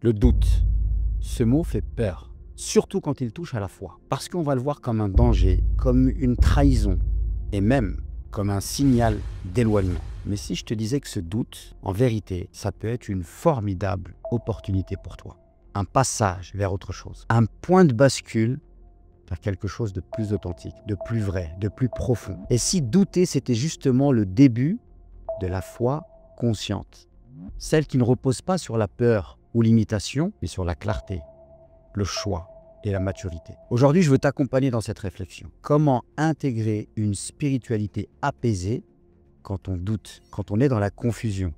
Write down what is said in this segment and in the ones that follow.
Le doute, ce mot fait peur, surtout quand il touche à la foi, parce qu'on va le voir comme un danger, comme une trahison, et même comme un signal d'éloignement. Mais si je te disais que ce doute, en vérité, ça peut être une formidable opportunité pour toi, un passage vers autre chose, un point de bascule vers quelque chose de plus authentique, de plus vrai, de plus profond. Et si douter, c'était justement le début de la foi consciente, celle qui ne repose pas sur la peur ou l'imitation, mais sur la clarté, le choix et la maturité. Aujourd'hui, je veux t'accompagner dans cette réflexion. Comment intégrer une spiritualité apaisée quand on doute, quand on est dans la confusion?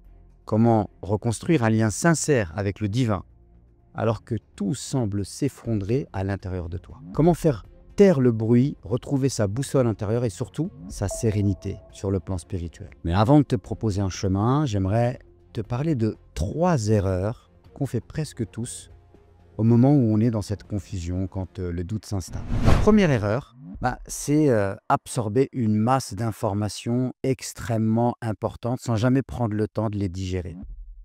Comment reconstruire un lien sincère avec le divin alors que tout semble s'effondrer à l'intérieur de toi? Comment faire taire le bruit, retrouver sa boussole intérieure et surtout sa sérénité sur le plan spirituel? Mais avant de te proposer un chemin, j'aimerais te parler de 3 erreurs qu'on fait presque tous au moment où on est dans cette confusion, quand le doute s'installe. La première erreur, c'est absorber une masse d'informations extrêmement importantes sans jamais prendre le temps de les digérer.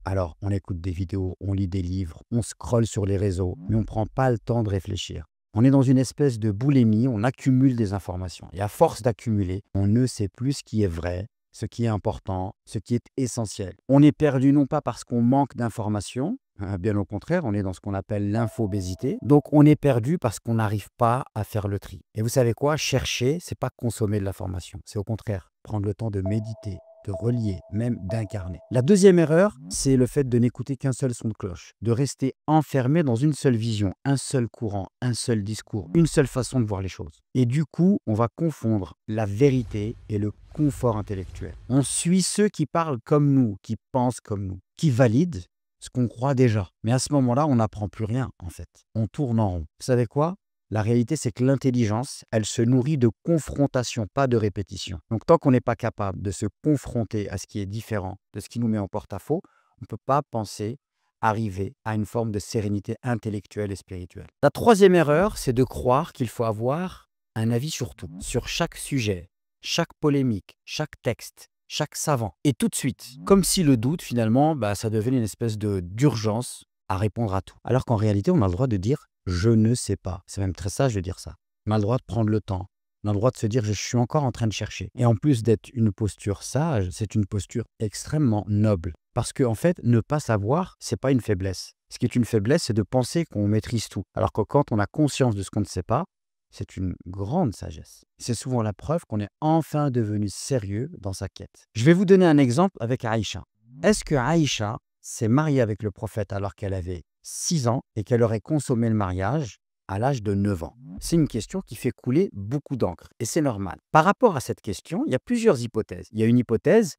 Alors, on écoute des vidéos, on lit des livres, on scrolle sur les réseaux, mais on ne prend pas le temps de réfléchir. On est dans une espèce de boulimie, on accumule des informations. Et à force d'accumuler, on ne sait plus ce qui est vrai, ce qui est important, ce qui est essentiel. On est perdu non pas parce qu'on manque d'informations, bien au contraire, on est dans ce qu'on appelle l'infobésité. Donc on est perdu parce qu'on n'arrive pas à faire le tri. Et vous savez quoi? Chercher, c'est pas consommer de l'information. C'est au contraire prendre le temps de méditer, de relier, même d'incarner. La deuxième erreur, c'est le fait de n'écouter qu'un seul son de cloche, de rester enfermé dans une seule vision, un seul courant, un seul discours, une seule façon de voir les choses. Et du coup, on va confondre la vérité et le confort intellectuel. On suit ceux qui parlent comme nous, qui pensent comme nous, qui valident ce qu'on croit déjà. Mais à ce moment-là, on n'apprend plus rien, en fait. On tourne en rond. Vous savez quoi? La réalité, c'est que l'intelligence, elle se nourrit de confrontation, pas de répétition. Donc, tant qu'on n'est pas capable de se confronter à ce qui est différent, de ce qui nous met en porte-à-faux, on ne peut pas penser arriver à une forme de sérénité intellectuelle et spirituelle. La troisième erreur, c'est de croire qu'il faut avoir un avis sur tout, sur chaque sujet, chaque polémique, chaque texte, chaque savant. Et tout de suite, comme si le doute, finalement, ça devenait une espèce d'urgence à répondre à tout. Alors qu'en réalité, on a le droit de dire « je ne sais pas ». C'est même très sage de dire ça. On a le droit de prendre le temps. On a le droit de se dire « je suis encore en train de chercher ». Et en plus d'être une posture sage, c'est une posture extrêmement noble. Parce qu'en fait, ne pas savoir, c'est pas une faiblesse. Ce qui est une faiblesse, c'est de penser qu'on maîtrise tout. Alors que quand on a conscience de ce qu'on ne sait pas, c'est une grande sagesse. C'est souvent la preuve qu'on est enfin devenu sérieux dans sa quête. Je vais vous donner un exemple avec Aïcha. Est-ce que Aïcha s'est mariée avec le prophète alors qu'elle avait 6 ans et qu'elle aurait consommé le mariage à l'âge de 9 ans? C'est une question qui fait couler beaucoup d'encre et c'est normal. Par rapport à cette question, il y a plusieurs hypothèses. Il y a une hypothèse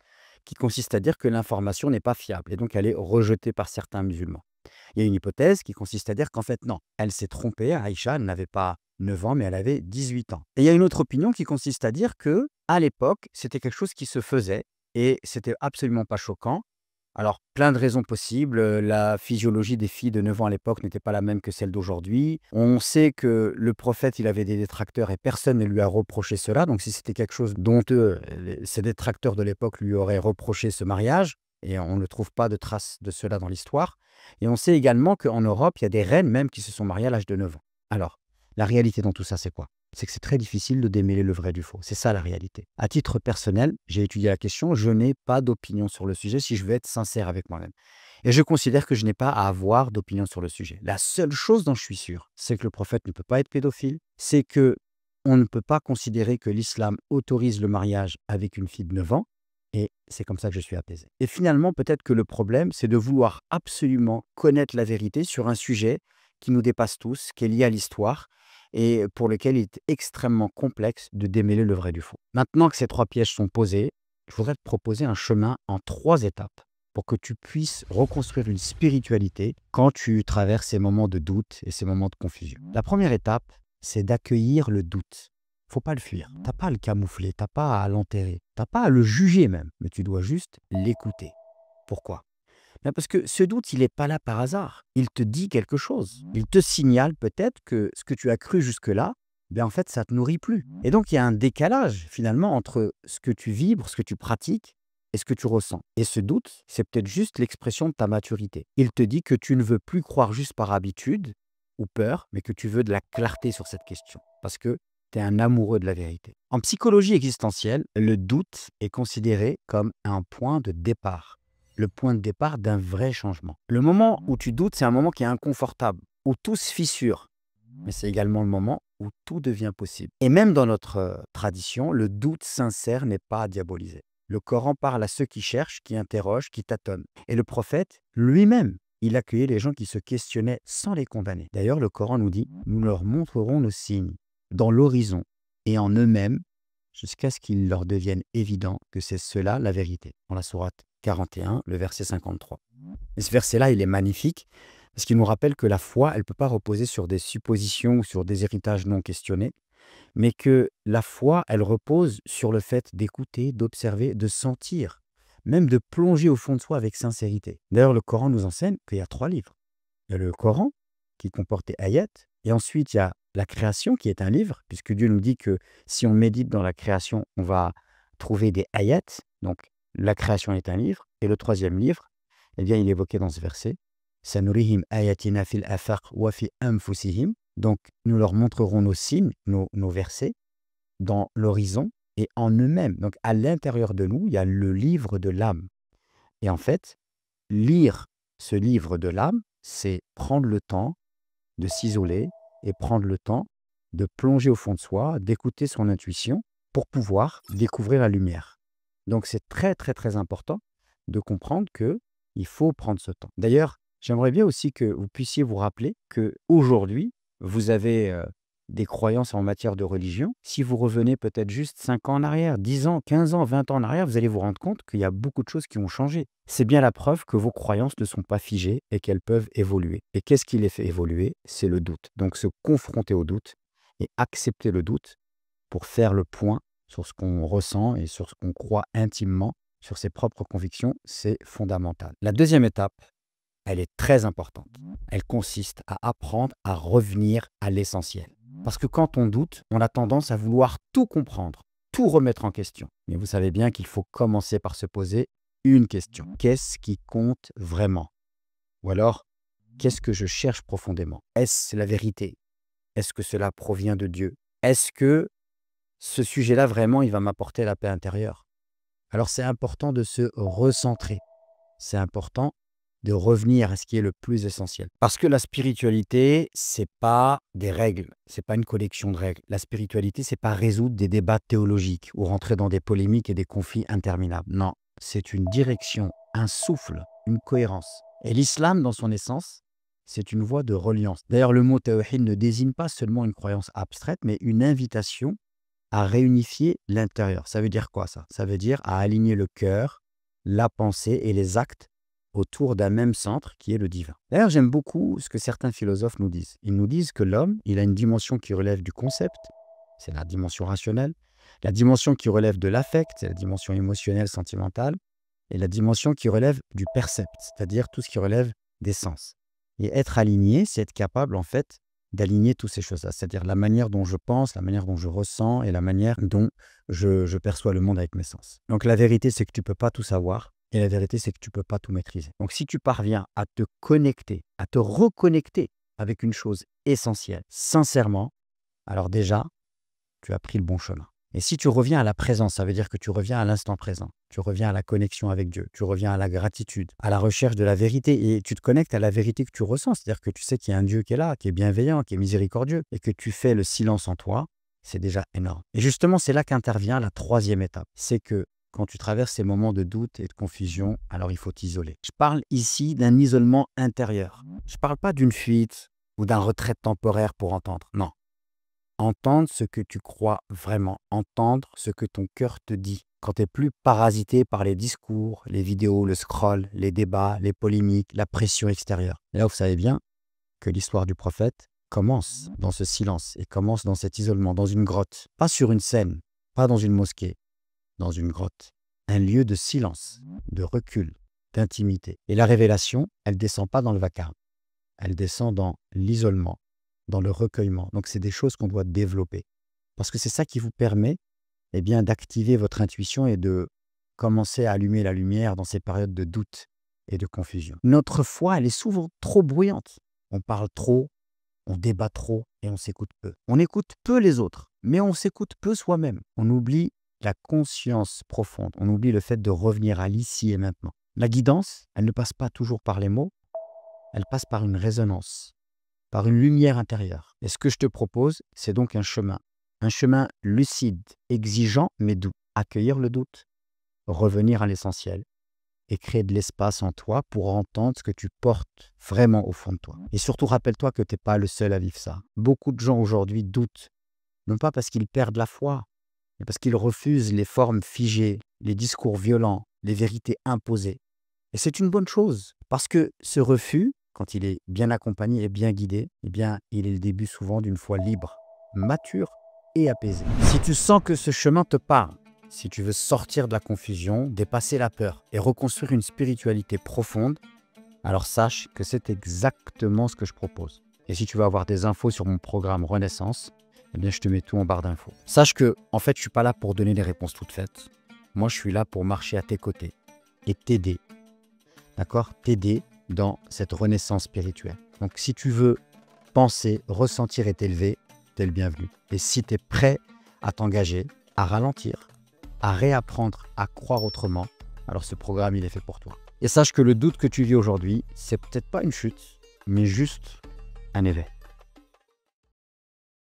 qui consiste à dire que l'information n'est pas fiable et donc elle est rejetée par certains musulmans. Il y a une hypothèse qui consiste à dire qu'en fait non, elle s'est trompée, Aïcha, elle n'avait pas 9 ans, mais elle avait 18 ans. Et il y a une autre opinion qui consiste à dire que à l'époque, c'était quelque chose qui se faisait et c'était absolument pas choquant. Alors, plein de raisons possibles. La physiologie des filles de 9 ans à l'époque n'était pas la même que celle d'aujourd'hui. On sait que le prophète, il avait des détracteurs et personne ne lui a reproché cela. Donc, si c'était quelque chose dont ces détracteurs de l'époque lui auraient reproché ce mariage, et on ne trouve pas de traces de cela dans l'histoire. Et on sait également qu'en Europe, il y a des reines même qui se sont mariées à l'âge de 9 ans. Alors, la réalité dans tout ça, c'est quoi? C'est que c'est très difficile de démêler le vrai du faux. C'est ça la réalité. À titre personnel, j'ai étudié la question, je n'ai pas d'opinion sur le sujet si je veux être sincère avec moi-même. Et je considère que je n'ai pas à avoir d'opinion sur le sujet. La seule chose dont je suis sûr, c'est que le prophète ne peut pas être pédophile, c'est que on ne peut pas considérer que l'islam autorise le mariage avec une fille de 9 ans, et c'est comme ça que je suis apaisé. Et finalement, peut-être que le problème, c'est de vouloir absolument connaître la vérité sur un sujet qui nous dépasse tous, qui est lié à l'histoire, et pour lequel il est extrêmement complexe de démêler le vrai du faux. Maintenant que ces 3 pièges sont posés, je voudrais te proposer un chemin en 3 étapes pour que tu puisses reconstruire une spiritualité quand tu traverses ces moments de doute et ces moments de confusion. La première étape, c'est d'accueillir le doute. Faut pas le fuir, t'as pas à le camoufler, t'as pas à l'enterrer, t'as pas à le juger même, mais tu dois juste l'écouter. Pourquoi? Parce que ce doute, il n'est pas là par hasard. Il te dit quelque chose. Il te signale peut-être que ce que tu as cru jusque-là, en fait, ça ne te nourrit plus. Et donc, il y a un décalage finalement entre ce que tu vibres, ce que tu pratiques et ce que tu ressens. Et ce doute, c'est peut-être juste l'expression de ta maturité. Il te dit que tu ne veux plus croire juste par habitude ou peur, mais que tu veux de la clarté sur cette question. Parce que tu es un amoureux de la vérité. En psychologie existentielle, le doute est considéré comme un point de départ. Le point de départ d'un vrai changement. Le moment où tu doutes, c'est un moment qui est inconfortable, où tout se fissure. Mais c'est également le moment où tout devient possible. Et même dans notre tradition, le doute sincère n'est pas à diaboliser. Le Coran parle à ceux qui cherchent, qui interrogent, qui tâtonnent. Et le prophète, lui-même, il accueillait les gens qui se questionnaient sans les condamner. D'ailleurs, le Coran nous dit, nous leur montrerons nos signes dans l'horizon et en eux-mêmes jusqu'à ce qu'il leur devienne évident que c'est cela la vérité. Dans la sourate 41, le verset 53. Et ce verset-là, il est magnifique parce qu'il nous rappelle que la foi, elle ne peut pas reposer sur des suppositions ou sur des héritages non questionnés, mais que la foi, elle repose sur le fait d'écouter, d'observer, de sentir, même de plonger au fond de soi avec sincérité. D'ailleurs, le Coran nous enseigne qu'il y a 3 livres. Il y a le Coran qui comporte des ayats, et ensuite il y a la création qui est un livre, puisque Dieu nous dit que si on médite dans la création, on va trouver des ayats. Donc la création est un livre. Et le 3e livre, eh bien, il est évoqué dans ce verset. Sanurihim ayatina fil afaq wa fi anfusihim. Donc nous leur montrerons nos signes, nos versets, dans l'horizon et en eux-mêmes. Donc à l'intérieur de nous, il y a le livre de l'âme. Et en fait, lire ce livre de l'âme, c'est prendre le temps de s'isoler et prendre le temps de plonger au fond de soi, d'écouter son intuition pour pouvoir découvrir la lumière. Donc c'est très très très important de comprendre qu'il faut prendre ce temps. D'ailleurs, j'aimerais bien aussi que vous puissiez vous rappeler qu'aujourd'hui, vous avez des croyances en matière de religion. Si vous revenez peut-être juste 5 ans en arrière, 10 ans, 15 ans, 20 ans en arrière, vous allez vous rendre compte qu'il y a beaucoup de choses qui ont changé. C'est bien la preuve que vos croyances ne sont pas figées et qu'elles peuvent évoluer. Et qu'est-ce qui les fait évoluer? C'est le doute. Donc se confronter au doute et accepter le doute pour faire le point sur ce qu'on ressent et sur ce qu'on croit intimement, sur ses propres convictions, c'est fondamental. La 2e étape, elle est très importante. Elle consiste à apprendre à revenir à l'essentiel. Parce que quand on doute, on a tendance à vouloir tout comprendre, tout remettre en question. Mais vous savez bien qu'il faut commencer par se poser une question. Qu'est-ce qui compte vraiment? Ou alors, qu'est-ce que je cherche profondément? Est-ce la vérité? Est-ce que cela provient de Dieu? Est-ce que ce sujet-là, vraiment, il va m'apporter la paix intérieure? Alors, c'est important de se recentrer. C'est important de revenir à ce qui est le plus essentiel. Parce que la spiritualité, c'est pas des règles, c'est pas une collection de règles. La spiritualité, c'est pas résoudre des débats théologiques ou rentrer dans des polémiques et des conflits interminables. Non, c'est une direction, un souffle, une cohérence. Et l'islam, dans son essence, c'est une voie de reliance. D'ailleurs, le mot tawhid ne désigne pas seulement une croyance abstraite, mais une invitation à réunifier l'intérieur. Ça veut dire quoi ça? Ça veut dire à aligner le cœur, la pensée et les actes autour d'un même centre qui est le divin. D'ailleurs, j'aime beaucoup ce que certains philosophes nous disent. Ils nous disent que l'homme, il a une dimension qui relève du concept, c'est la dimension rationnelle, la dimension qui relève de l'affect, c'est la dimension émotionnelle, sentimentale, et la dimension qui relève du percept, c'est-à-dire tout ce qui relève des sens. Et être aligné, c'est être capable, en fait, d'aligner toutes ces choses-là, c'est-à-dire la manière dont je pense, la manière dont je ressens et la manière dont je perçois le monde avec mes sens. Donc la vérité, c'est que tu ne peux pas tout savoir. Et la vérité, c'est que tu ne peux pas tout maîtriser. Donc, si tu parviens à te connecter, à te reconnecter avec une chose essentielle, sincèrement, alors déjà, tu as pris le bon chemin. Et si tu reviens à la présence, ça veut dire que tu reviens à l'instant présent. Tu reviens à la connexion avec Dieu. Tu reviens à la gratitude, à la recherche de la vérité. Et tu te connectes à la vérité que tu ressens. C'est-à-dire que tu sais qu'il y a un Dieu qui est là, qui est bienveillant, qui est miséricordieux. Et que tu fais le silence en toi, c'est déjà énorme. Et justement, c'est là qu'intervient la 3e étape. C'est que quand tu traverses ces moments de doute et de confusion, alors il faut t'isoler. Je parle ici d'un isolement intérieur. Je ne parle pas d'une fuite ou d'un retrait temporaire pour entendre. Non. Entendre ce que tu crois vraiment. Entendre ce que ton cœur te dit. Quand tu n'es plus parasité par les discours, les vidéos, le scroll, les débats, les polémiques, la pression extérieure. Et là, vous savez bien que l'histoire du prophète commence dans ce silence et commence dans cet isolement, dans une grotte. Pas sur une scène, pas dans une mosquée. Dans une grotte, un lieu de silence, de recul, d'intimité. Et la révélation, elle ne descend pas dans le vacarme, elle descend dans l'isolement, dans le recueillement. Donc c'est des choses qu'on doit développer. Parce que c'est ça qui vous permet d'activer votre intuition et de commencer à allumer la lumière dans ces périodes de doute et de confusion. Notre foi, elle est souvent trop bruyante. On parle trop, on débat trop et on s'écoute peu. On écoute peu les autres, mais on s'écoute peu soi-même. On oublie la conscience profonde, on oublie le fait de revenir à l'ici et maintenant. La guidance, elle ne passe pas toujours par les mots, elle passe par une résonance, par une lumière intérieure. Et ce que je te propose, c'est donc un chemin lucide, exigeant mais doux. Accueillir le doute, revenir à l'essentiel et créer de l'espace en toi pour entendre ce que tu portes vraiment au fond de toi. Et surtout, rappelle-toi que tu n'es pas le seul à vivre ça. Beaucoup de gens aujourd'hui doutent, non pas parce qu'ils perdent la foi, mais parce qu'ils refusent les formes figées, les discours violents, les vérités imposées. Et c'est une bonne chose, parce que ce refus, quand il est bien accompagné et bien guidé, eh bien, il est le début souvent d'une foi libre, mature et apaisée. Si tu sens que ce chemin te parle, si tu veux sortir de la confusion, dépasser la peur et reconstruire une spiritualité profonde, alors sache que c'est exactement ce que je propose. Et si tu veux avoir des infos sur mon programme Renaissance, eh bien, je te mets tout en barre d'infos. Sache que, en fait, je ne suis pas là pour donner des réponses toutes faites. Moi, je suis là pour marcher à tes côtés et t'aider. D'accord? T'aider dans cette renaissance spirituelle. Donc, si tu veux penser, ressentir et t'élever, t'es le bienvenu. Et si tu es prêt à t'engager, à ralentir, à réapprendre à croire autrement, alors ce programme, il est fait pour toi. Et sache que le doute que tu vis aujourd'hui, c'est peut-être pas une chute, mais juste un éveil.